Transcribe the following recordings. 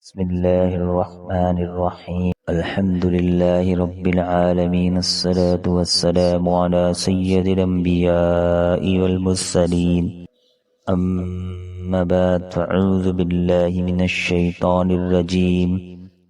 بسم الله الرحمن الرحيم. الحمد لله رب العالمين، الصلاة والسلام على سيد الأنبياء والمرسلين. أما بعد، فأعوذ بالله من الشيطان الرجيم.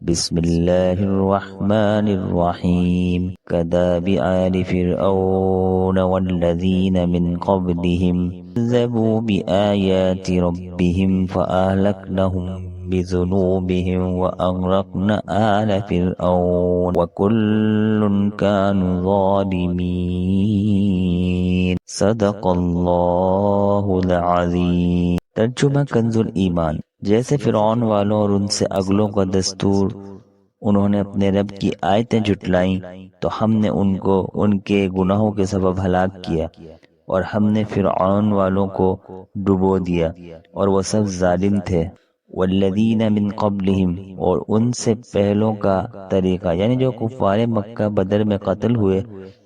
بسم الله الرحمن الرحيم. كداب آل فرعون والذين من قبلهم كذبوا بآيات ربهم فأهلكناهم بذنوبهم وأغرقنا آل فرعون وكل كانوا ظالمين. صدق اللہ العظیم۔ ترجمہ کنز ایمان۔ جیسے فرعون والوں اور ان سے اگلوں کا دستور، انہوں نے اپنے رب کی آیتیں جھٹلائیں تو ہم نے ان کو ان کے گناہوں کے سبب ہلاک کیا، اور ہم نے فرعون والوں کو ڈبو دیا اور وہ سب ظالم تھے۔ والذین من قبلہم، اور ان سے پہلوں کا طریقہ، یعنی جو کفار مکہ بدر میں قتل ہوئے،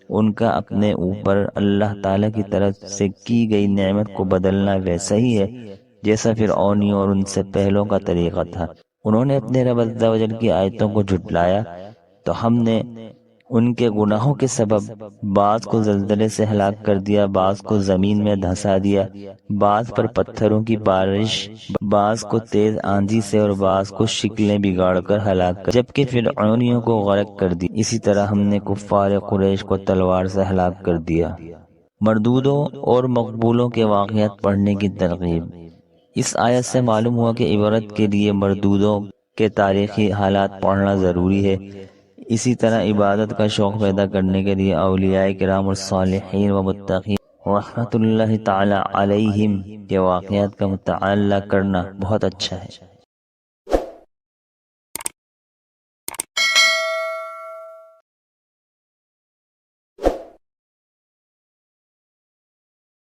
ان کا اپنے اوپر اللہ تعالیٰ کی طرف سے کی گئی نعمت کو بدلنا ویسا ہی ہے جیسا فرعونیوں اور ان سے پہلوں کا طریقہ تھا۔ انہوں نے اپنے رب عز و جل کی آیتوں کو جھٹلایا تو ہم نے ان کے گناہوں کے سبب بعض کو زلزلے سے ہلاک کر دیا، بعض کو زمین میں دھسا دیا، بعض پر پتھروں کی بارش، بعض کو تیز آندھی سے اور بعض کو شکلیں بگاڑ کر ہلاک کر، جبکہ فرعونیوں کو غرق کر دیا۔ اسی طرح ہم نے کفار قریش کو تلوار سے ہلاک کر دیا۔ مردودوں اور مقبولوں کے واقعات پڑھنے کی ترغیب۔ اس آیت سے معلوم ہوا کہ عبرت کے لیے مردودوں کے تاریخی حالات پڑھنا ضروری ہے۔ اسی طرح عبادت کا شوق پیدا کرنے کے لیے اولیاء کرام اور صالحین و متقین رحمت اللہ تعالی علیہم کے واقعات کا مطالعہ کرنا بہت اچھا ہے۔